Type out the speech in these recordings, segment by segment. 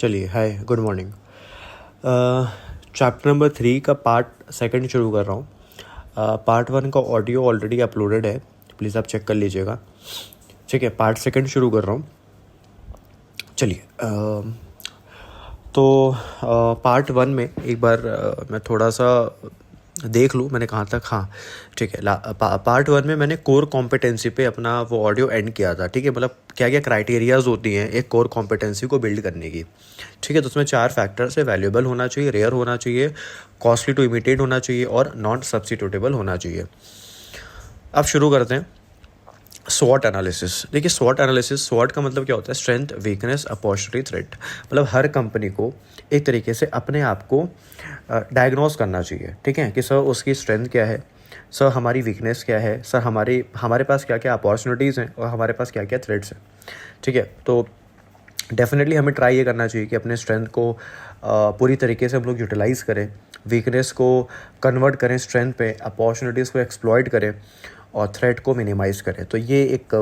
चलिए, हाय, good morning. Chapter number 3 का part second शुरू कर रहा हूँ। पार्ट 1 का ऑडियो ऑलरेडी अपलोडेड है, प्लीज़ आप चेक कर लीजिएगा। ठीक है, पार्ट सेकंड शुरू कर रहा हूँ। चलिए, तो पार्ट 1 में एक बार मैं थोड़ा सा देख लूँ मैंने कहाँ तक। हाँ, ठीक है। पार्ट 1 में मैंने कोर कॉम्पिटेंसी पे अपना वो ऑडियो एंड किया था। ठीक है, मतलब क्या क्या क्राइटेरियाज होती हैं एक कोर कॉम्पिटेंसी को बिल्ड करने की। ठीक है, तो उसमें 4 फैक्टर्स है। वैल्यूएबल होना चाहिए, रेयर होना चाहिए, कॉस्टली टू इमिटेट होना चाहिए और नॉन सब्स्टिट्यूटेबल होना चाहिए। अब शुरू करते हैं। स्वॉट एनालिसिस। देखिए, स्वॉट एनालिसिस, स्वॉट का मतलब क्या होता है? Strength, weakness, opportunity, threat. मतलब हर कंपनी को एक तरीके से अपने आप को डायग्नोस करना चाहिए। ठीक है, कि सर उसकी स्ट्रेंथ क्या है, सर हमारी वीकनेस क्या है, सर हमारे पास क्या क्या अपॉर्चुनिटीज़ हैं और हमारे पास क्या क्या थ्रेट्स हैं। ठीक है, तो डेफिनेटली हमें ट्राई ये करना चाहिए कि अपने स्ट्रेंथ को पूरी तरीके से हम लोग यूटिलाइज़ करें, वीकनेस को कन्वर्ट करें स्ट्रेंथ पे, अपॉर्चुनिटीज़ को एक्सप्लॉइट करें और थ्रेट को मिनिमाइज़ करें। तो ये एक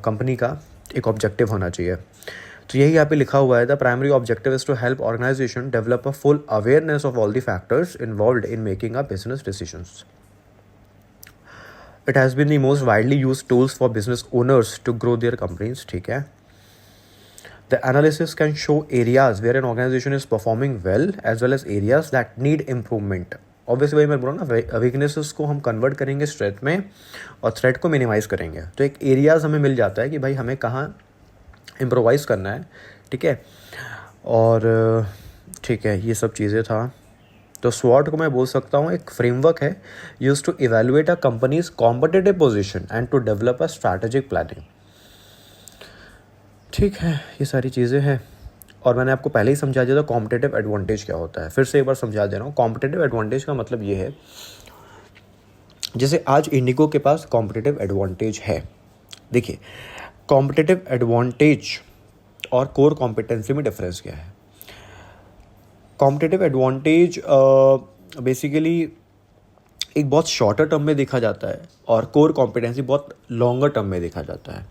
कंपनी का एक ऑब्जेक्टिव होना चाहिए। तो यही यहाँ पे लिखा हुआ है, the primary objective is to help organization develop a full awareness of all the factors involved in making a business decisions. It has been the most widely used tools for business owners to grow their companies. ठीक है, the analysis can show areas where an organization is performing well as areas that need improvement. Obviously वही मैं बोल रहा हूँ ना, weaknesses को हम कन्वर्ट करेंगे स्ट्रेंथ में और थ्रेट को मिनिमाइज़ करेंगे। तो एक एरियाज हमें मिल जाता है कि भाई हमें कहाँ इम्प्रोवाइज़ करना है। ठीक है, और ठीक है, ये सब चीज़ें था। तो स्वॉट को मैं बोल सकता हूँ एक फ्रेमवर्क है use to evaluate a company's competitive position and to develop a strategic planning. ठीक है, ये सारी चीज़ें हैं और मैंने आपको पहले ही समझा दिया था कॉम्पिटिटिव एडवांटेज क्या होता है। फिर से एक बार समझा दे रहा हूँ। कॉम्पिटिटिव एडवांटेज का मतलब ये है, जैसे आज इंडिगो के पास कॉम्पिटिटिव एडवांटेज है। देखिए, कॉम्पिटिटिव एडवांटेज और कोर कॉम्पिटेंसी में डिफरेंस क्या है? कॉम्पिटिटिव एडवांटेज बेसिकली एक बहुत शॉर्टर टर्म में देखा जाता है और कोर कॉम्पिटेंसी बहुत लॉन्गर टर्म में देखा जाता है।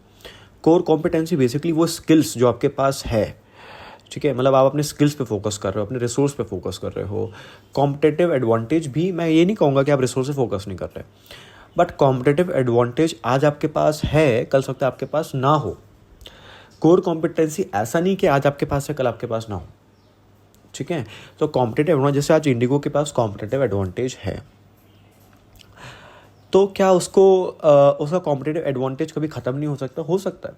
कोर कॉम्पिटेंसी बेसिकली वो स्किल्स जो आपके पास है। ठीक है, मतलब आप अपने स्किल्स पे फोकस कर रहे हो, अपने रिसोर्स पे फोकस कर रहे हो। कॉम्पिटिटिव एडवांटेज भी मैं ये नहीं कहूँगा कि आप रिसोर्स पे फोकस नहीं कर रहे, बट कॉम्पिटिटिव एडवांटेज आज आपके पास है, कल सकता है आपके पास ना हो। कोर कॉम्पिटेंसी ऐसा नहीं कि आज आपके पास है कल आपके पास ना हो। ठीक है, तो कॉम्पिटिटिव एडवांटेज, जैसे आज इंडिगो के पास कॉम्पिटिटिव एडवांटेज है, तो क्या उसका कॉम्पिटिटिव एडवांटेज कभी ख़त्म नहीं हो सकता? हो सकता है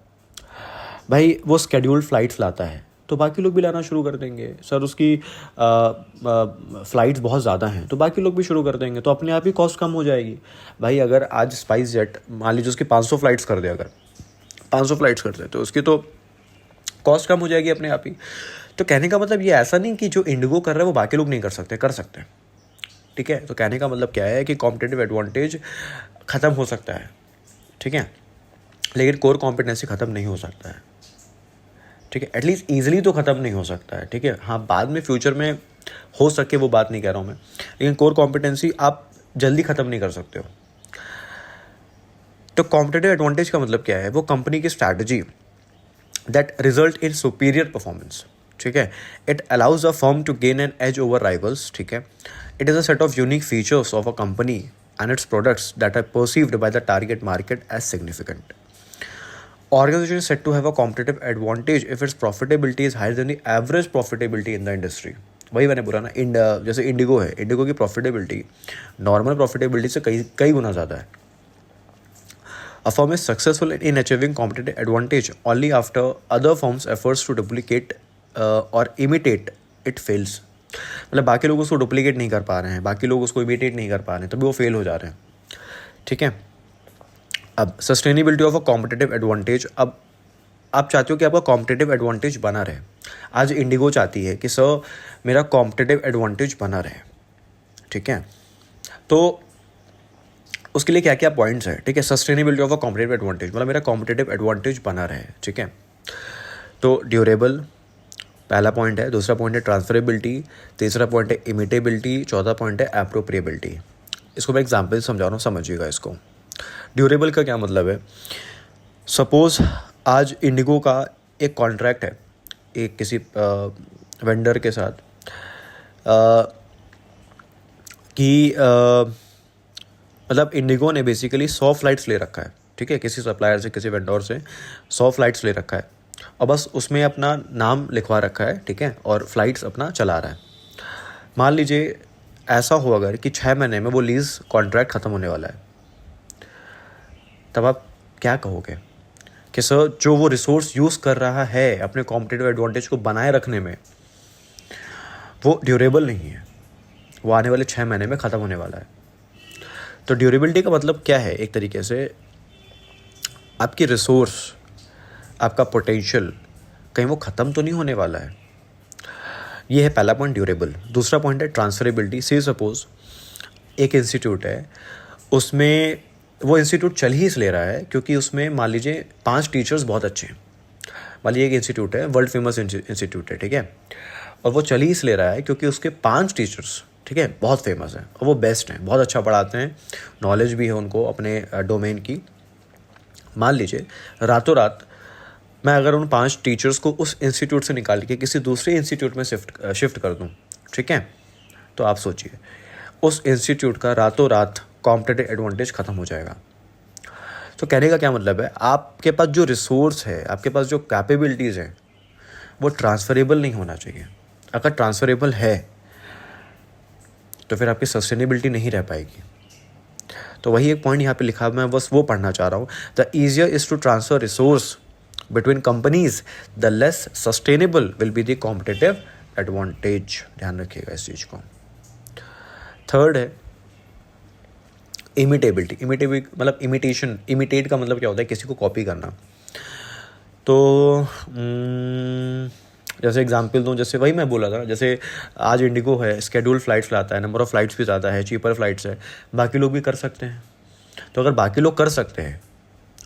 भाई। वो स्केड्यूल्ड फ्लाइट्स लाता है तो बाकी लोग भी लाना शुरू कर देंगे। सर उसकी फ़्लाइट्स बहुत ज़्यादा हैं तो बाकी लोग भी शुरू कर देंगे, तो अपने आप ही कॉस्ट कम हो जाएगी। भाई अगर आज स्पाइस जेट मान लीजिए उसकी 500 फ्लाइट्स कर दे, अगर 500 फ्लाइट्स कर दे तो उसकी तो कॉस्ट कम हो जाएगी अपने आप ही। तो कहने का मतलब ये ऐसा नहीं कि जो इंडिगो कर रहा है वो बाकी लोग नहीं कर सकते, कर सकते हैं। ठीक है, तो कहने का मतलब क्या है कि कॉम्पिटिटिव एडवांटेज ख़त्म हो सकता है। ठीक है, लेकिन कोर कॉम्पिटेंसी ख़त्म नहीं हो सकता है। ठीक है, एटलीस्ट ईजिली तो ख़त्म नहीं हो सकता है। ठीक है, हाँ, बाद में फ्यूचर में हो सके वो बात नहीं कह रहा हूँ मैं, लेकिन कोर कॉम्पिटेंसी आप जल्दी ख़त्म नहीं कर सकते हो। तो कॉम्पिटिटिव एडवांटेज का मतलब क्या है? वो कंपनी की strategy that result in superior performance. ठीक है, it allows a firm to gain an edge over rivals. ठीक है, it is a set of unique features of a company and its products that are perceived by the target market as significant. Organization is said to have a competitive advantage if its profitability is higher than the average profitability in the industry. वही मैंने बोला ना, जैसे Indigo है, Indigo की profitability normal profitability से कई गुना ज़्यादा है. A firm is successful in achieving competitive advantage only after other firms' efforts to duplicate or imitate it fails. मतलब बाकी लोग उसको डुप्लीकेट नहीं कर पा रहे हैं, बाकी लोग उसको इमिटेट नहीं कर पा रहे हैं, तभी वो फेल हो जा रहे हैं. ठीक है, अब sustainability of a competitive advantage. अब आप चाहते हो कि आपका कॉम्पिटिटिव एडवांटेज बना रहे. आज इंडिगो चाहती है कि सर मेरा कॉम्पिटिटिव एडवांटेज बना रहे. ठीक है, तो उसके लिए क्या क्या पॉइंट्स हैं? ठीक है, sustainability of a competitive advantage मतलब मेरा कॉम्पिटिटिव एडवांटेज बना रहे. ठीक है, तो ड्यूरेबल पहला पॉइंट है, दूसरा पॉइंट है ट्रांसफरेबिलिटी, तीसरा पॉइंट है इमिटेबिलिटी, चौथा पॉइंट है एप्रोप्रिएबिलिटी. इसको मैं एग्जाम्पल समझा रहा हूँ, समझिएगा इसको. ड्यूरेबल का क्या मतलब है? सपोज़ आज इंडिगो का एक कॉन्ट्रैक्ट है एक किसी वेंडर के साथ अ, कि मतलब इंडिगो ने बेसिकली 100 फ्लाइट्स ले रखा है, ठीक है, किसी सप्लायर से, किसी वेंडर से 100 फ्लाइट्स ले रखा है और बस उसमें अपना नाम लिखवा रखा है, ठीक है, और फ्लाइट्स अपना चला रहा है। मान लीजिए ऐसा हो अगर कि 6 महीने में वो लीज़ कॉन्ट्रैक्ट ख़त्म होने वाला है, तब आप क्या कहोगे कि सर जो वो रिसोर्स यूज़ कर रहा है अपने कॉम्पिटिटिव एडवांटेज को बनाए रखने में, वो ड्यूरेबल नहीं है, वो आने वाले 6 महीने में ख़त्म होने वाला है। तो ड्यूरेबिलिटी का मतलब क्या है? एक तरीके से आपकी रिसोर्स, आपका पोटेंशियल कहीं वो ख़त्म तो नहीं होने वाला है। ये है पहला पॉइंट, ड्यूरेबल। दूसरा पॉइंट है ट्रांसफरेबिलिटी। से सपोज एक इंस्टीट्यूट है, उसमें वो इंस्टीट्यूट चल ही इसलिए रहा है क्योंकि उसमें मान लीजिए 5 टीचर्स बहुत अच्छे हैं। मान लीजिए एक इंस्टीट्यूट है, वर्ल्ड फेमस इंस्टीट्यूट है, ठीक है, और वो चल ही इसलिए रहा है क्योंकि उसके 5 टीचर्स, ठीक है, बहुत फेमस हैं और वो बेस्ट हैं, बहुत अच्छा पढ़ाते हैं, नॉलेज भी है उनको अपने डोमेन की। मान लीजिए रातों रात मैं अगर उन 5 टीचर्स को उस इंस्टीट्यूट से निकाल के किसी दूसरे इंस्टीट्यूट में शिफ्ट कर दूं, ठीक है, तो आप सोचिए उस इंस्टीट्यूट का रातों रात कॉम्पिटिटिव एडवांटेज ख़त्म हो जाएगा। तो कहने का क्या मतलब है, आपके पास जो रिसोर्स है, आपके पास जो कैपेबिलिटीज़ हैं, वो ट्रांसफरेबल नहीं होना चाहिए। अगर ट्रांसफरेबल है तो फिर आपकी सस्टेनेबिलिटी नहीं रह पाएगी। तो वही एक पॉइंट यहाँ पे लिखा, मैं बस वो पढ़ना चाह रहा हूँ। The easier is to transfer resource between companies, the less sustainable will be the competitive advantage. ध्यान रखिएगा इस चीज़ को। थर्ड है इमिटेबिलिटी। मतलब इमिटेट का मतलब क्या होता है? किसी को कॉपी करना। तो जैसे एग्जांपल दूं, जैसे वही मैं बोला था, जैसे आज इंडिगो है, स्केड्यूल फ्लाइट्स लाता है, नंबर ऑफ़ फ्लाइट्स भी ज़्यादा है, चीपर फ्लाइट्स है, बाकी लोग भी कर सकते हैं। तो अगर बाकी लोग कर सकते हैं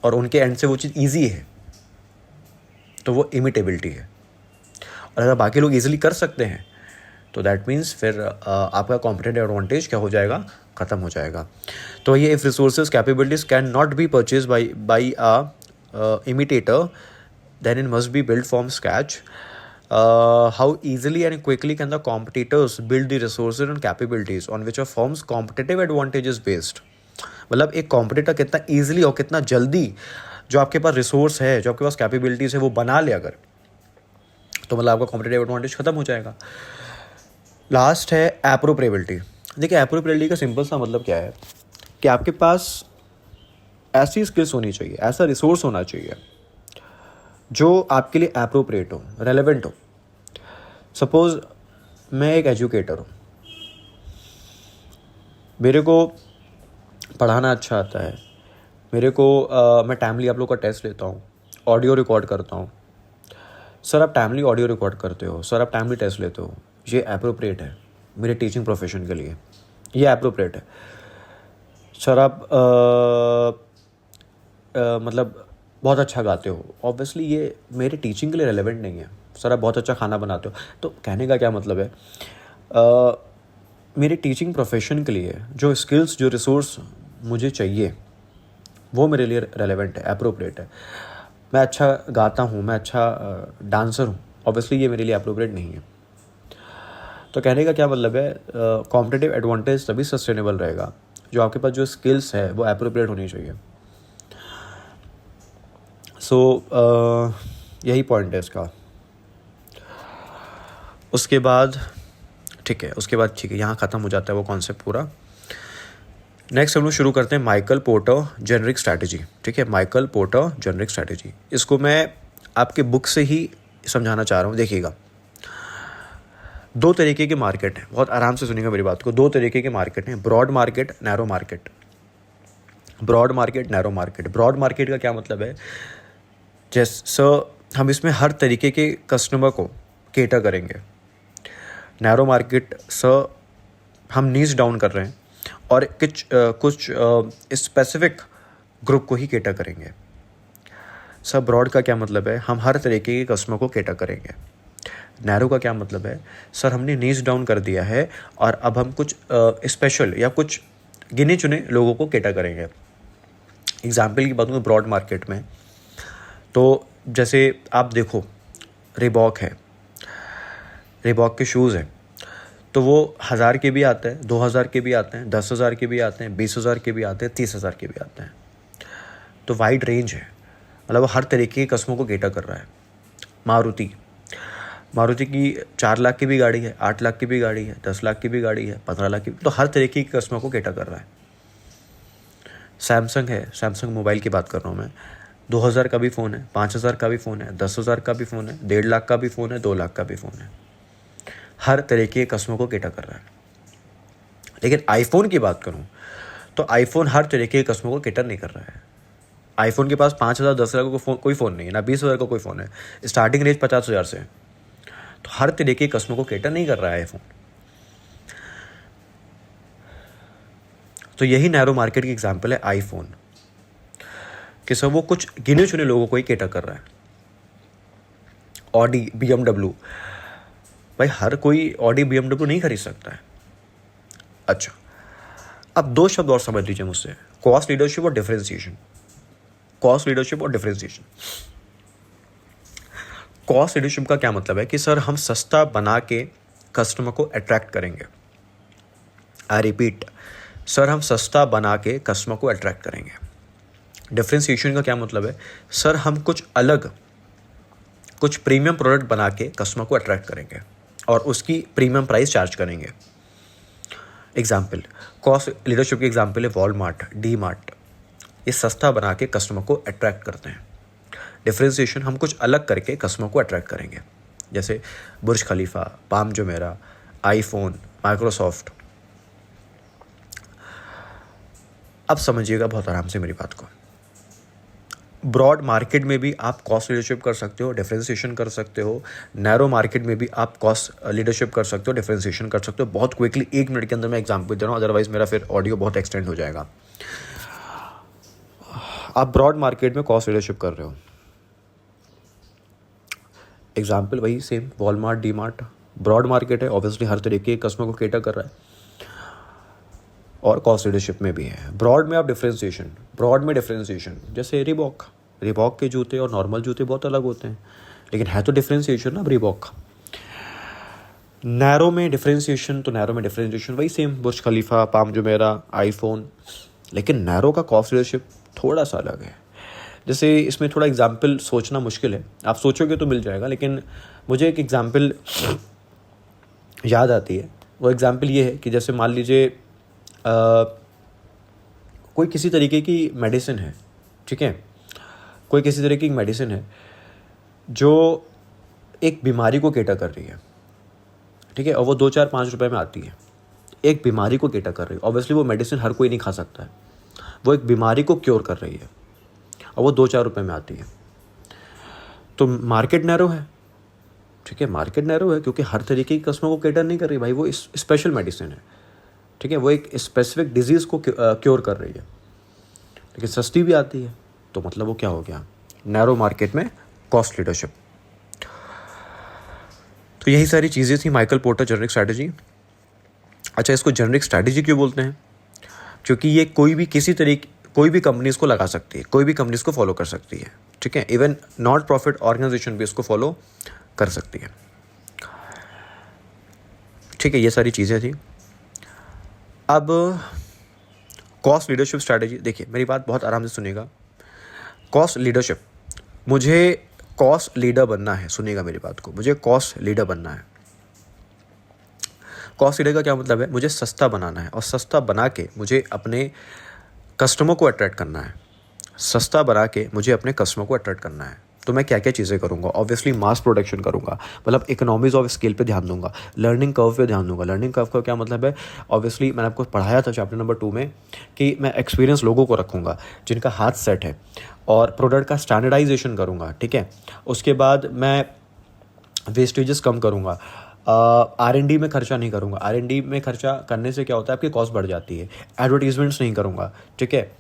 और उनके एंड से वो चीज़ ईजी है तो वो इमिटेबिलिटी है। और अगर बाकी लोग ईजिली कर सकते हैं तो दैट मीन्स फिर आपका कॉम्पिटिटिव एडवांटेज क्या हो जाएगा? ख़त्म हो जाएगा। तो ये if resources capabilities can not be purchase by a imitator, then it must be built from scratch. How easily and quickly can the competitors build the resources and capabilities on which a firm's competitive advantage is based? मतलब एक competitor कितना easily और कितना जल्दी जो आपके पास resource है, जो आपके पास कैपेबिलिटीज़ है, वो बना ले अगर, तो मतलब आपका कॉम्पिटिटिव एडवांटेज खत्म हो जाएगा। लास्ट है एप्रोप्रिएबिलिटी। देखिए एप्रोप्रिएबिलिटी का सिंपल सा मतलब क्या है कि आपके पास ऐसी स्किल्स होनी चाहिए, ऐसा रिसोर्स होना चाहिए जो आपके लिए एप्रोप्रिएट हो, रेलेवेंट हो। सपोज़ मैं एक एजुकेटर हूँ, मेरे को पढ़ाना अच्छा आता है, मेरे को मैं टाइमली आप लोग का टेस्ट लेता हूँ, ऑडियो रिकॉर्ड करता हूँ। सर आप टाइमली ऑडियो रिकॉर्ड करते हो, सर आप टाइमली टेस्ट लेते हो, ये एप्रोप्रिएट है मेरे टीचिंग प्रोफेशन के लिए, ये एप्रोप्रिएट है। सर आप मतलब बहुत अच्छा गाते हो, ऑब्वियसली ये मेरे टीचिंग के लिए रेलेवेंट नहीं है। सर आप बहुत अच्छा खाना बनाते हो, तो कहने का क्या मतलब है, मेरे टीचिंग प्रोफेशन के लिए जो स्किल्स, जो रिसोर्स मुझे चाहिए वो मेरे लिए रेलेवेंट है, एप्रोप्रिएट है। मैं अच्छा गाता हूँ, मैं अच्छा डांसर हूँ, ऑब्वियसली ये मेरे लिए एप्रोप्रिएट नहीं है। तो कहने का क्या मतलब है, कॉम्पिटिटिव एडवांटेज तभी सस्टेनेबल रहेगा जो आपके पास जो स्किल्स है वो एप्रोप्रिएट होनी चाहिए। सो यही पॉइंट है इसका। उसके बाद ठीक है, यहाँ ख़त्म हो जाता है वो कॉन्सेप्ट पूरा। नेक्स्ट हम लोग शुरू करते हैं माइकल पोर्टर जेनरिक स्ट्रैटेजी। ठीक है, माइकल पोर्टर जेनरिक स्ट्रैटेजी, इसको मैं आपके बुक से ही समझाना चाह रहा हूँ। देखिएगा, 2 तरीके के मार्केट हैं, बहुत आराम से सुनिएगा मेरी बात को। 2 तरीके के मार्केट हैं, broad market, narrow market. Broad market, narrow market. Broad market का क्या मतलब है, जैसे हम इसमें हर तरीके के कस्टमर को केटर करेंगे। नैरो मार्केट हम नीच डाउन कर रहे हैं और कुछ स्पेसिफिक ग्रुप को ही केटर करेंगे। ब्रॉड का क्या मतलब है, हम हर तरीके के कस्टमर को केटर करेंगे। नैरो का क्या मतलब है, सर हमने नीच डाउन कर दिया है और अब हम कुछ स्पेशल या कुछ गिने चुने लोगों को केटर करेंगे। एग्जाम्पल की बात करूँ ब्रॉड मार्केट में, तो जैसे आप देखो रिबॉक है, रिबॉक के शूज़ हैं, तो वो 1000 के भी आते हैं, 2000 के भी आते हैं, 10,000 के भी आते हैं, 20,000 के भी आते हैं, 30,000 के भी आते हैं। तो वाइड रेंज है, मतलब वो हर तरीके के कस्टमर को केटर कर रहा है। मारुति की 4 लाख की भी गाड़ी है, 8 लाख की भी गाड़ी है, 10 लाख की भी गाड़ी है, 15 लाख की, तो हर तरीके के कस्टमर को केटर कर रहा है। सैमसंग है, सैमसंग मोबाइल की बात कर रहा हूँ मैं, 2000 का भी फ़ोन है, 5000 का भी फ़ोन है, 10,000 का भी फ़ोन है, 1.5 लाख का भी फ़ोन है, 2 लाख का भी फ़ोन है, हर तरीके के कस्टमर को केटर कर रहा है। लेकिन आईफोन की बात करूँ तो आईफोन हर तरीके के कस्टमर को केटर नहीं कर रहा है। आईफोन के पास 5,000 10 लाख का कोई फ़ोन नहीं है, ना 20,000 का कोई फ़ोन है, स्टार्टिंग रेंज 50,000 से है। तो हर तरीके के कस्टमर को केटर नहीं कर रहा है आईफोन। तो यही नैरो मार्केट की एग्जांपल है आईफोन, कि सब वो कुछ गिने चुने लोगों को ही केटर कर रहा है। ऑडी BMW, भाई हर कोई ऑडी BMW नहीं खरीद सकता है। अच्छा, अब 2 शब्द और समझ लीजिए मुझसे, कॉस्ट लीडरशिप और डिफरेंशिएशन। कॉस्ट लीडरशिप और डिफरेंशिएशन। कॉस्ट लीडरशिप का क्या मतलब है कि सर हम सस्ता बना के कस्टमर को अट्रैक्ट करेंगे। आई रिपीट, सर हम सस्ता बना के कस्टमर को अट्रैक्ट करेंगे। डिफरेंशिएशन का क्या मतलब है, सर हम कुछ अलग, कुछ प्रीमियम प्रोडक्ट बना के कस्टमर को अट्रैक्ट करेंगे और उसकी प्रीमियम प्राइस चार्ज करेंगे। एग्जाम्पल, कॉस्ट लीडरशिप की एग्जाम्पल है वॉलमार्ट, डी मार्ट। ये सस्ता बना के कस्टमर को अट्रैक्ट करते हैं। डिफरेंशिएशन, हम कुछ अलग करके कस्टमर को अट्रैक्ट करेंगे, जैसे बुर्ज खलीफा, पाम जुमेरा, आईफोन, माइक्रोसॉफ्ट। अब समझिएगा बहुत आराम से मेरी बात को। ब्रॉड मार्केट में भी आप कॉस्ट लीडरशिप कर सकते हो, डिफरेंशिएशन कर सकते हो। नैरो मार्केट में भी आप कॉस्ट लीडरशिप कर सकते हो, डिफरेंशिएशन कर सकते हो। बहुत क्विकली 1 मिनट के अंदर मैं एग्जांपल दे रहा हूँ, अदरवाइज मेरा फिर ऑडियो बहुत एक्सटेंड हो जाएगा। आप ब्रॉड मार्केट में कॉस्ट लीडरशिप कर रहे हो, एग्जाम्पल वही same, Walmart, DMart. Broad market है, ऑब्वियसली हर तरीके के कस्टमर को केटर कर रहा है, और कॉस्ट लीडरशिप में भी है। ब्रॉड में आप डिफरेंशिएशन, ब्रॉड में डिफरेंशिएशन, जैसे रिबॉक के जूते और नॉर्मल जूते बहुत अलग होते हैं, लेकिन है तो डिफरेंशिएशन ना रिबॉक। नैरो में डिफरेंशिएशन, तो नैरो में डिफरेंशिएशन वही सेम, बुर्ज खलीफा, पाम जुमेरा, आईफोन। लेकिन नैरो का कॉस्ट लीडरशिप थोड़ा सा अलग है। जैसे इसमें थोड़ा एग्जाम्पल सोचना मुश्किल है, आप सोचोगे तो मिल जाएगा, लेकिन मुझे एक एग्जाम्पल याद आती है। वो एग्जाम्पल ये है कि जैसे मान लीजिए कोई किसी तरीके की मेडिसिन है, ठीक है, कोई किसी तरीके की मेडिसिन है जो एक बीमारी को केटर कर रही है, ठीक है, और वो 2 4 5 रुपए में आती है। एक बीमारी को केटर कर रही है, ऑब्वियसली वो मेडिसिन हर कोई नहीं खा सकता है, वो एक बीमारी को क्योर कर रही है और वो 2 4 रुपए में आती है। तो मार्केट नैरो है, ठीक है, मार्केट नैरो है क्योंकि हर तरीके की कस्टमर को केटर नहीं कर रही। भाई वो स्पेशल मेडिसिन है, ठीक है, वो एक स्पेसिफिक डिजीज़ को क्योर कर रही है, लेकिन सस्ती भी आती है। तो मतलब वो क्या हो गया, नैरो मार्केट में कॉस्ट लीडरशिप। तो यही सारी चीज़ें थी माइकल पोर्टर जेनेरिक स्ट्रैटेजी। अच्छा, इसको जेनेरिक स्ट्रैटेजी क्यों बोलते हैं, क्योंकि ये कोई भी कंपनी इसको लगा सकती है, कोई भी कंपनी इसको फॉलो कर सकती है, ठीक है, इवन नॉट प्रॉफिट ऑर्गेनाइजेशन भी इसको फॉलो कर सकती है, ठीक है। ये सारी चीज़ें थी। अब कॉस्ट लीडरशिप स्ट्रैटेजी, देखिए मेरी बात बहुत आराम से सुनिएगा। कॉस्ट लीडरशिप, मुझे कॉस्ट लीडर बनना है, सुनिएगा मेरी बात को, मुझे कॉस्ट लीडर बनना है। कॉस्ट लीडर का क्या मतलब है, मुझे सस्ता बनाना है, और सस्ता बना के मुझे अपने कस्टमर को अट्रैक्ट करना है। सस्ता बना के मुझे अपने कस्टमर को अट्रैक्ट करना है। तो मैं क्या क्या चीज़ें करूँगा, ऑब्वियसली मास प्रोडक्शन करूँगा, मतलब इकोनॉमीज ऑफ स्केल पे ध्यान दूंगा, लर्निंग कर्व पे ध्यान दूंगा। लर्निंग कर्व का क्या मतलब है, ऑब्वियसली मैंने आपको पढ़ाया था चैप्टर नंबर 2 में कि मैं एक्सपीरियंस लोगों को रखूँगा जिनका हाथ सेट है, और प्रोडक्ट का स्टैंडर्डाइजेशन करूँगा, ठीक है। उसके बाद मैं वेस्टेजेस कम करूँगा, R&D में खर्चा नहीं करूँगा। R&D में खर्चा करने से क्या होता है, आपकी कॉस्ट बढ़ जाती है। एडवर्टीजमेंट्स नहीं करूँगा, ठीक है।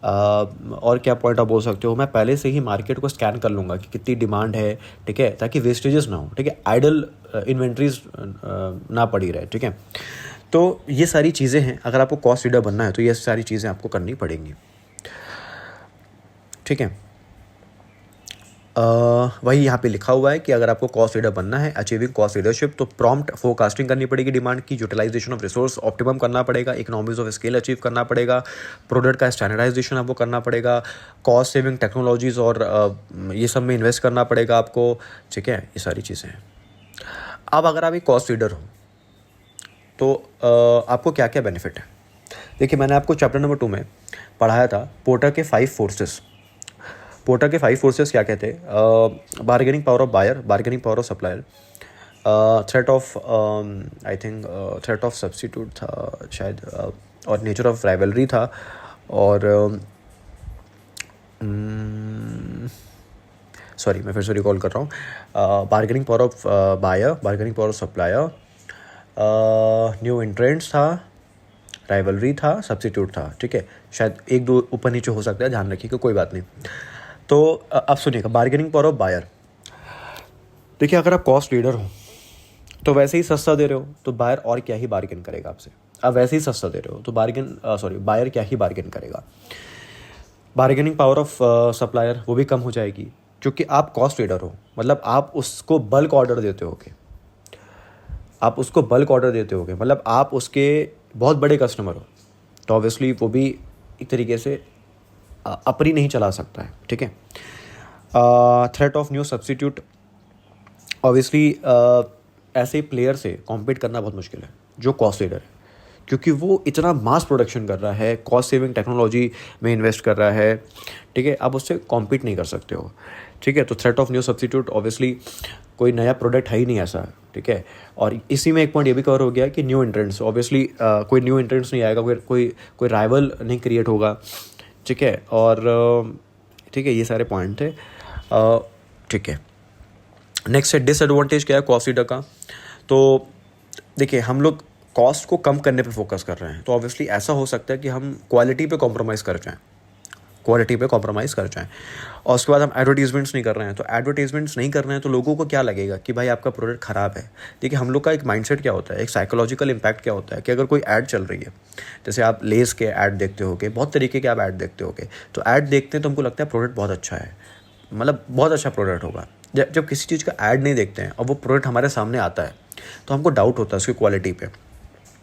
और क्या पॉइंट आप बोल सकते हो, मैं पहले से ही मार्केट को स्कैन कर लूँगा कि कितनी डिमांड है, ठीक है, ताकि वेस्टेजेस ना हो, ठीक है, आइडल इन्वेंट्रीज ना पड़ी रहे, ठीक है। तो ये सारी चीज़ें हैं, अगर आपको कॉस्ट लीडर बनना है तो ये सारी चीज़ें आपको करनी पड़ेंगी, ठीक है। वही यहाँ पे लिखा हुआ है कि अगर आपको कॉस्ट लीडर बनना है, अचीविंग कॉस्ट लीडरशिप, तो प्रॉम्प्ट फोरकास्टिंग करनी पड़ेगी डिमांड की, यूटिलाइजेशन ऑफ रिसोर्स ऑप्टिमम करना पड़ेगा, इकोनॉमीज ऑफ स्केल अचीव करना पड़ेगा, प्रोडक्ट का स्टैंडर्डाइजेशन आपको करना पड़ेगा, कॉस्ट सेविंग टेक्नोलॉजीज़ और ये सब में इन्वेस्ट करना पड़ेगा आपको, ठीक है, ये सारी चीज़ें हैं। अब अगर आप एक कॉस्ट लीडर हो तो आपको क्या क्या बेनिफिट है। देखिए, मैंने आपको चैप्टर नंबर 2 में पढ़ाया था पोर्टर के 5 फोर्सेस। पोर्टर के 5 फोर्सेस क्या कहते हैं? Bargaining power of buyer, bargaining power of supplier, threat of I think threat of substitute था शायद, और नेचर ऑफ राइवलरी था, और सॉरी मैं फिर से रिकॉल कर रहा हूँ। Bargaining power of buyer, bargaining power of supplier, new entrants था, राइवलरी था, सब्स्टिट्यूट था, ठीक है, शायद एक दो ऊपर नीचे हो सकता है, ध्यान रखिएगा, कोई बात नहीं। तो अब सुनिएगा, बार्गेनिंग पावर ऑफ बायर। देखिए, अगर आप कॉस्ट लीडर हो तो वैसे ही सस्ता दे रहे हो तो बायर और क्या ही बार्गेन करेगा आपसे। आप वैसे ही सस्ता दे रहे हो तो बायर क्या ही बार्गेन करेगा। बार्गेनिंग पावर ऑफ सप्लायर वो भी कम हो जाएगी, क्योंकि आप कॉस्ट लीडर हो, मतलब आप उसको बल्क ऑर्डर देते होगे, मतलब आप उसके बहुत बड़े कस्टमर हो, तो ऑब्वियसली वो भी एक तरीके से अपनी नहीं चला सकता है, ठीक है। Threat of new substitute, obviously ऐसे प्लेयर से कॉम्पीट करना बहुत मुश्किल है जो कॉस्ट लीडर है, क्योंकि वो इतना मास प्रोडक्शन कर रहा है, कॉस्ट सेविंग टेक्नोलॉजी में इन्वेस्ट कर रहा है, ठीक है, आप उससे कॉम्पीट नहीं कर सकते हो, ठीक है। तो threat of new substitute, obviously कोई नया प्रोडक्ट है ही नहीं ऐसा, ठीक है। और इसी में एक पॉइंट ये भी कवर हो गया कि न्यू एंट्रेंट्स, ऑब्वियसली कोई न्यू एंट्रेंट्स नहीं आएगा, कोई राइवल नहीं क्रिएट होगा, ठीक है। और ठीक है, ये सारे पॉइंट थे, ठीक है। नेक्स्ट है डिसएडवांटेज क्या है कॉस्ट लीडर का। तो देखिए, हम लोग कॉस्ट को कम करने पे फोकस कर रहे हैं, तो ऑब्वियसली ऐसा हो सकता है कि हम क्वालिटी पे कॉम्प्रोमाइज़ कर जाएं, और उसके बाद हम एडवर्टीजमेंट्स नहीं कर रहे हैं। तो एडवर्टीजमेंट्स नहीं कर रहे हैं तो लोगों को क्या लगेगा कि भाई आपका प्रोडक्ट ख़राब है। देखिए, हम लोग का एक माइंडसेट क्या होता है, एक साइकोलॉजिकल इम्पैक्ट क्या होता है कि अगर कोई ऐड चल रही है, जैसे आप लेस के ऐड देखते होगे, बहुत तरीके के आप ऐड देखते होगे, तो ऐड देखते हैं तो हमको लगता है प्रोडक्ट बहुत अच्छा है, मतलब बहुत अच्छा प्रोडक्ट होगा। जब किसी चीज़ का ऐड नहीं देखते हैं और वो प्रोडक्ट हमारे सामने आता है तो हमको डाउट होता है उसकी क्वालिटी पे,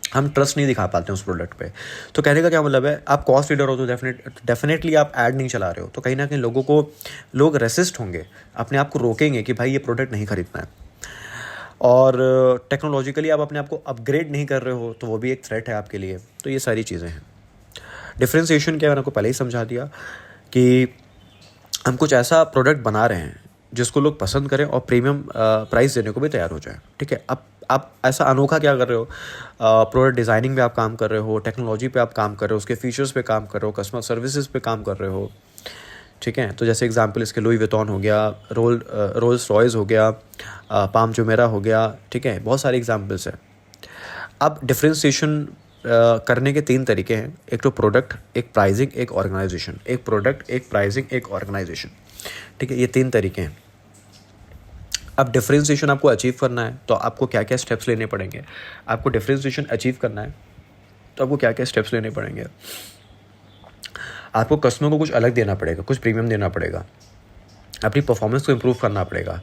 हम ट्रस्ट नहीं दिखा पाते हैं उस प्रोडक्ट पे। तो कहने का क्या मतलब है, आप कॉस्ट लीडर हो तो डेफिनेटली आप ऐड नहीं चला रहे हो, तो कहीं ना कहीं लोग रेसिस्ट होंगे, अपने आप को रोकेंगे कि भाई ये प्रोडक्ट नहीं खरीदना है। और टेक्नोलॉजिकली आप अपने आप को अपग्रेड नहीं कर रहे हो तो वो भी एक थ्रेट है आपके लिए। तो ये सारी चीज़ें हैं। डिफ्रेंसिएशन क्या है, मैंने आपको पहले ही समझा दिया कि हम कुछ ऐसा प्रोडक्ट बना रहे हैं जिसको लोग पसंद करें और प्रीमियम प्राइस देने को भी तैयार हो जाए, ठीक है। अब आप ऐसा अनोखा क्या कर रहे हो, प्रोडक्ट डिज़ाइनिंग पे आप काम कर रहे हो, टेक्नोलॉजी पे आप काम कर रहे हो, उसके फीचर्स पे काम कर रहे हो, कस्टमर सर्विसेज पे काम कर रहे हो, ठीक है। तो जैसे एग्जांपल इसके लुई विटॉन हो गया, रोल्स रॉयस हो गया, पाम जुमेरा हो गया, ठीक है, बहुत सारे एग्जांपल्स हैं। अब डिफ्रेंसिएशन करने के 3 तरीके हैं, एक तो प्रोडक्ट, एक प्राइसिंग, एक ऑर्गेनाइजेशन। एक प्रोडक्ट, एक प्राइसिंग, एक ऑर्गेनाइजेशन, ठीक है, ये 3 तरीके हैं। अब डिफ्रेंसिएशन आपको अचीव करना है तो आपको क्या क्या स्टेप्स लेने पड़ेंगे। आपको डिफ्रेंसिएशन अचीव करना है तो आपको क्या क्या स्टेप्स लेने पड़ेंगे। आपको कस्टमर को कुछ अलग देना पड़ेगा, कुछ प्रीमियम देना पड़ेगा, अपनी परफॉर्मेंस को इम्प्रूव करना पड़ेगा,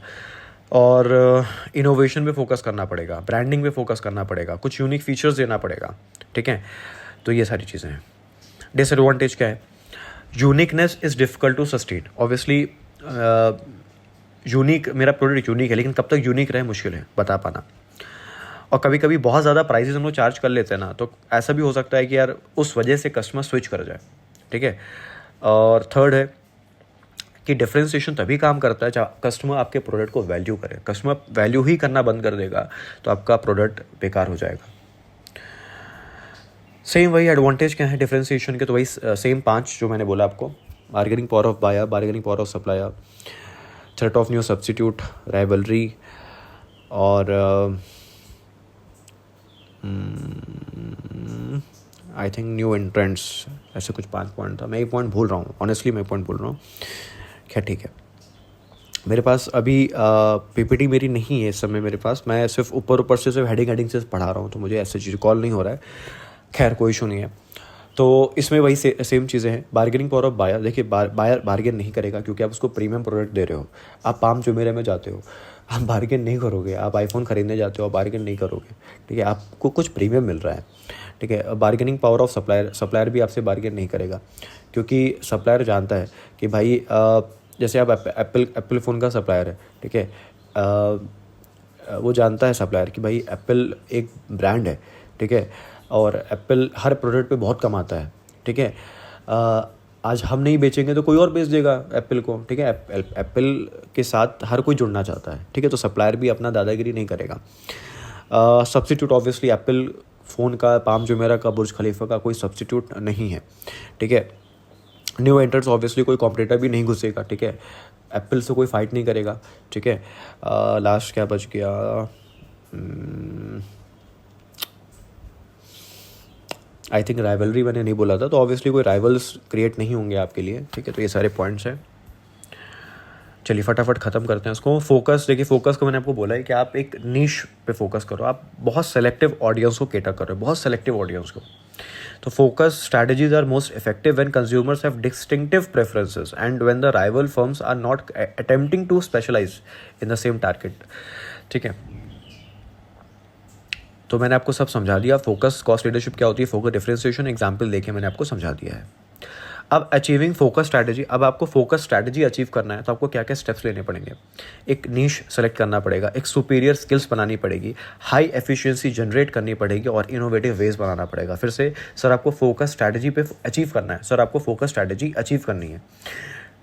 और इनोवेशन पे फोकस करना पड़ेगा, ब्रांडिंग पे फोकस करना पड़ेगा, कुछ यूनिक फीचर्स देना पड़ेगा, ठीक है। तो ये सारी चीज़ें हैं। डिसएडवांटेज क्या है, uniqueness is difficult to sustain. Obviously unique, मेरा प्रोडक्ट यूनिक है, लेकिन कब तक यूनिक रहे मुश्किल है बता पाना। और कभी कभी बहुत ज़्यादा प्राइसेस हम लोग चार्ज कर लेते हैं ना, तो ऐसा भी हो सकता है कि यार उस वजह से कस्टमर स्विच कर जाए, ठीक है। और थर्ड है कि डिफ्रेंसिएशन तभी काम करता है जब कस्टमर आपके प्रोडक्ट को वैल्यू करे। कस्टमर वैल्यू ही करना बंद कर देगा तो आपका प्रोडक्ट बेकार हो जाएगा। सेम वही एडवांटेज क्या है डिफ्रेंसिएशन के, तो वही सेम 5 जो मैंने बोला आपको, bargaining power of buyer, bargaining power of supplier, threat of new substitute, rivalry, और आई थिंक न्यू एंट्रेंट्स, ऐसे कुछ 5 पॉइंट था। मैं एक पॉइंट भूल रहा हूँ, ऑनेस्टली मैं पॉइंट भूल रहा हूँ। खैर ठीक है, मेरे पास अभी पीपीटी मेरी नहीं है इस समय मेरे पास, मैं सिर्फ ऊपर से सिर्फ हेडिंग से पढ़ा रहा हूँ, तो मुझे ऐसे चीज़ कॉल नहीं हो रहा है। खैर कोई इशू नहीं है। तो इसमें वही सेम चीज़ें हैं। बार्गेनिंग पावर ऑफ बायर, देखिए बायर बार्गेन नहीं करेगा क्योंकि आप उसको प्रीमियम प्रोडक्ट दे रहे हो। आप पाम जुमेरे में जाते हो, आप बार्गेन नहीं करोगे। आप आईफोन खरीदने जाते हो, आप बार्गेन नहीं करोगे, ठीक है, आपको कुछ प्रीमियम मिल रहा है, ठीक है। Bargaining power of supplier, supplier भी आपसे बार्गेन नहीं करेगा क्योंकि सप्लायर जानता है कि भाई जैसे आप एप्पल फ़ोन का सप्लायर है, ठीक है, वो जानता है सप्लायर कि भाई एप्पल एक ब्रांड है, ठीक है, और एप्पल हर प्रोडक्ट पे बहुत कमाता है, ठीक है। आज हम नहीं बेचेंगे तो कोई और बेच देगा एप्पल को, ठीक है। एप्पल के साथ हर कोई जुड़ना चाहता है, ठीक है, तो सप्लायर भी अपना दादागिरी नहीं करेगा। सब्स्टिट्यूट ऑब्वियसली एप्पल फ़ोन का, पाम जुमेरा का, बुर्ज खलीफा का कोई सब्स्टिट्यूट नहीं है, ठीक है। न्यू एंटर्स ऑब्वियसली कोई कॉम्पिटिटर भी नहीं घुसेगा, ठीक है, एप्पल से कोई फाइट नहीं करेगा, ठीक है। लास्ट क्या बच गया, आई थिंक राइवलरी मैंने नहीं बोला था, तो ऑब्वियसली कोई राइवल्स क्रिएट नहीं होंगे आपके लिए, ठीक है। तो ये सारे पॉइंट्स हैं। चलिए फटाफट ख़त्म करते हैं इसको। फोकस, देखिए फोकस को मैंने आपको बोला है कि आप एक नीश पे फोकस करो, आप बहुत सेलेक्टिव ऑडियंस को केटर कर रहे हो, बहुत सेलेक्टिव ऑडियंस को। तो focus strategies are most effective when consumers have distinctive preferences and when the rival firms are not attempting to specialize in the same target, ठीक है। तो मैंने आपको सब समझा दिया। फोकस कॉस्ट लीडरशिप क्या होती है, फोकस डिफरेंशिएशन एग्जाम्पल देके मैंने आपको समझा दिया है। अब अचीविंग फोकस स्ट्रैटेजी, अब आपको फोकस स्ट्रैटेजी अचीव करना है तो आपको क्या क्या स्टेप्स लेने पड़ेंगे। एक नीश सेलेक्ट करना पड़ेगा, एक सुपीरियर स्किल्स बनानी पड़ेगी, हाई एफिशिएंसी जनरेट करनी पड़ेगी और इनोवेटिव वेज बनाना पड़ेगा। फिर से सर आपको फोकस स्ट्रैटेजी पे अचीव करना है, सर आपको फोकस स्ट्रैटेजी अचीव करनी है।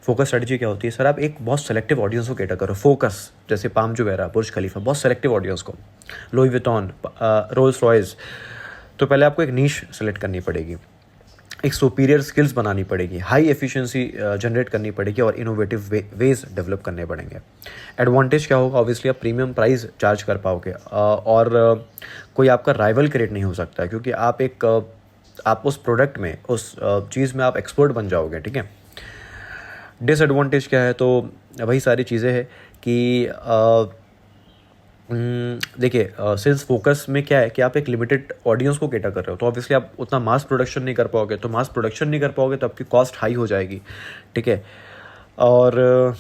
फोकस स्ट्रैटेजी क्या होती है, सर आप एक बहुत सेलेक्टिव ऑडियंस को कैटर करो। फोकस जैसे पाम जुमेरा, बुर्ज खलीफा, बहुत सेलेक्टिव ऑडियंस को, लुई विटॉन, रोल्स रॉयस। तो पहले आपको एक नीश सेलेक्ट करनी पड़ेगी, एक सुपीरियर स्किल्स बनानी पड़ेगी, हाई एफिशिएंसी जनरेट करनी पड़ेगी और इनोवेटिव वेज डेवलप करने पड़ेंगे। एडवांटेज क्या होगा, ऑब्वियसली आप प्रीमियम प्राइस चार्ज कर पाओगे और कोई आपका राइवल क्रिएट नहीं हो सकता है क्योंकि आप उस प्रोडक्ट में, उस चीज़ में आप एक्सपर्ट बन जाओगे, ठीक है। डिसएडवांटेज क्या है, तो वही सारी चीज़ें हैं कि देखिए सेल्स फोकस में क्या है कि आप एक लिमिटेड ऑडियंस को कैटर कर रहे हो, तो ऑब्वियसली आप उतना मास प्रोडक्शन नहीं कर पाओगे, तो मास प्रोडक्शन नहीं कर पाओगे तो आपकी कॉस्ट हाई हो जाएगी, ठीक है। और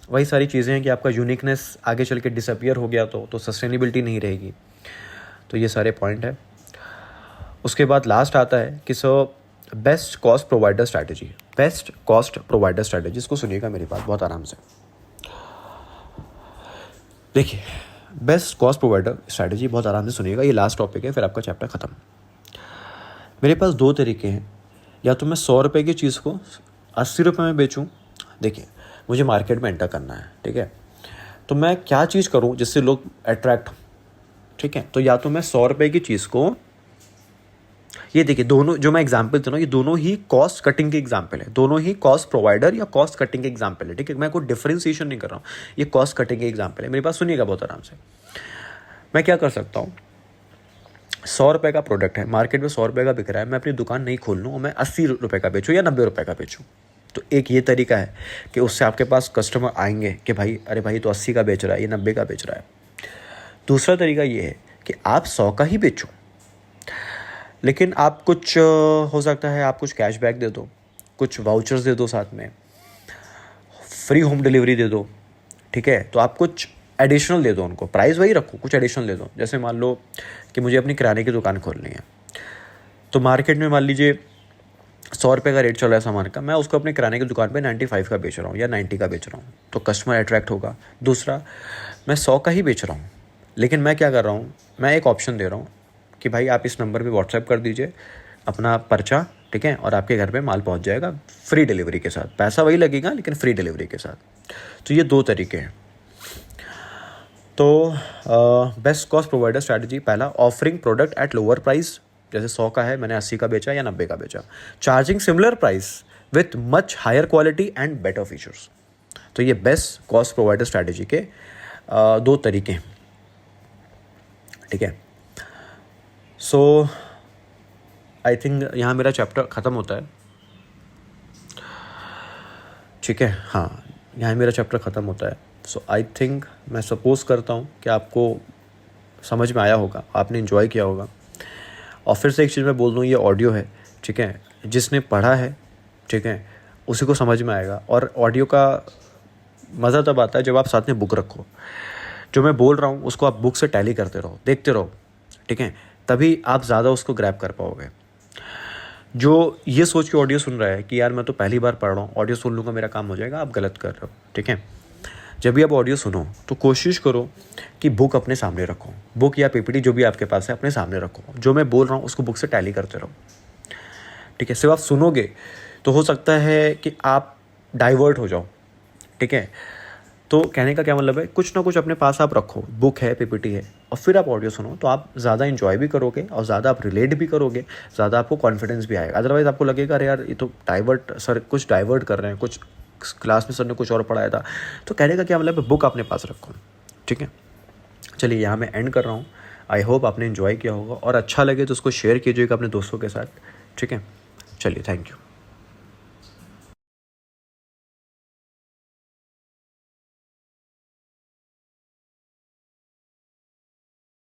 वही सारी चीज़ें हैं कि आपका यूनिकनेस आगे चल के डिसअपियर हो गया तो सस्टेनेबिलिटी नहीं रहेगी। तो ये सारे पॉइंट है। उसके बाद लास्ट आता है कि sir best cost provider strategy, best cost provider strategy, इसको सुनिएगा मेरी बात बहुत आराम से। देखिए बेस्ट कॉस्ट प्रोवाइडर स्ट्रैटेजी बहुत आराम से सुनिएगा, ये लास्ट टॉपिक है, फिर आपका चैप्टर ख़त्म। मेरे पास दो तरीके हैं, या तो मैं 100 रुपये की चीज़ को 80 रुपये में बेचूं। देखिए मुझे मार्केट में एंटर करना है, ठीक है, तो मैं क्या चीज़ करूं जिससे लोग अट्रैक्ट हों, ठीक है। तो या तो मैं 100 रुपये की चीज़ को, ये देखिए दोनों जो मैं एग्जाम्पल दे रहा हूँ ये दोनों ही कॉस्ट कटिंग के एग्जाम्पल है, दोनों ही कॉस्ट प्रोवाइडर या कॉस्ट कटिंग के एग्जाम्पल है, ठीक है। मैं कोई डिफरेंशिएशन नहीं कर रहा हूँ, ये कॉस्ट कटिंग के एग्जाम्पल है। मेरी बात सुनिएगा बहुत आराम से। मैं क्या कर सकता हूँ, 100 रुपये का प्रोडक्ट है, मार्केट में 100 रुपये का बिक रहा है, मैं अपनी दुकान नहीं खोल लूँ और मैं 80 रुपये का बेचूँ या 90 रुपये का बेचूँ। तो एक ये तरीका है कि उससे आपके पास कस्टमर आएंगे कि भाई अरे भाई तो 80 का बेच रहा है, ये 90 का बेच रहा है। दूसरा तरीका ये है कि आप 100 का ही बेचो, लेकिन आप कुछ हो सकता है आप कुछ कैशबैक दे दो, कुछ वाउचर्स दे दो, साथ में फ्री होम डिलीवरी दे दो, ठीक है। तो आप कुछ एडिशनल दे दो उनको, प्राइस वही रखो, कुछ एडिशनल दे दो। जैसे मान लो कि मुझे अपनी किराने की दुकान खोलनी है, तो मार्केट में मान लीजिए 100 रुपये का रेट चल रहा है सामान का, मैं उसको अपने किराने की दुकान पे 95 का बेच रहा हूँ या 90 का बेच रहा हूँ, तो कस्टमर अट्रैक्ट होगा। दूसरा, मैं 100 का ही बेच रहा हूँ, लेकिन मैं क्या कर रहा हूँ, मैं एक ऑप्शन दे रहा हूँ कि भाई आप इस नंबर पे व्हाट्सएप कर दीजिए अपना पर्चा, ठीक है, और आपके घर पे माल पहुंच जाएगा फ्री डिलीवरी के साथ। पैसा वही लगेगा लेकिन फ्री डिलीवरी के साथ। तो ये दो तरीके हैं। तो बेस्ट कॉस्ट प्रोवाइडर स्ट्रैटेजी, पहला offering product at lower price, जैसे 100 का है मैंने 80 का बेचा या 90 का बेचा। Charging similar price with much higher quality and better features. तो ये बेस्ट कॉस्ट प्रोवाइडर स्ट्रैटेजी के दो तरीके हैं, ठीक है। सो आई थिंक यहाँ मेरा चैप्टर ख़त्म होता है, ठीक है, हाँ यहाँ मेरा चैप्टर ख़त्म होता है। सो आई थिंक मैं सपोज़ करता हूँ कि आपको समझ में आया होगा, आपने इन्जॉय किया होगा। और फिर से एक चीज़ मैं बोल दूँ, ये ऑडियो है, ठीक है, जिसने पढ़ा है, ठीक है, उसी को समझ में आएगा। और ऑडियो का मज़ा तब आता है जब आप साथ में बुक रखो। जो मैं बोल रहा हूँ उसको आप बुक से टैली करते रहो, देखते रहो, ठीक है, तभी आप ज़्यादा उसको ग्रैब कर पाओगे। जो ये सोच के ऑडियो सुन रहा है कि यार मैं तो पहली बार पढ़ रहा हूँ, ऑडियो सुन लूँगा मेरा काम हो जाएगा, आप गलत कर रहे हो, ठीक है। जब भी आप ऑडियो सुनो तो कोशिश करो कि बुक अपने सामने रखो, बुक या पीपीटी जो भी आपके पास है अपने सामने रखो। जो मैं बोल रहा हूँ उसको बुक से टैली करते रहो, ठीक है। सिर्फ आप सुनोगे तो हो सकता है कि आप डाइवर्ट हो जाओ, ठीक है। तो कहने का क्या मतलब है, कुछ ना कुछ अपने पास आप रखो, बुक है, पीपीटी है, और फिर आप ऑडियो सुनो, तो आप ज़्यादा इन्जॉय भी करोगे और ज़्यादा आप रिलेट भी करोगे, ज़्यादा आपको कॉन्फिडेंस भी आएगा। अदरवाइज़ आपको लगेगा अरे यार ये तो सर कुछ डाइवर्ट कर रहे हैं, कुछ क्लास में सर ने कुछ और पढ़ाया था। तो कहने का क्या मतलब है, बुक अपने पास रखो, ठीक है। चलिए यहाँ मैं एंड कर रहा हूँ। आई होप आपने इन्जॉय किया होगा, और अच्छा लगे तो उसको शेयर कीजिएगा अपने दोस्तों के साथ, ठीक है। चलिए, थैंक यू।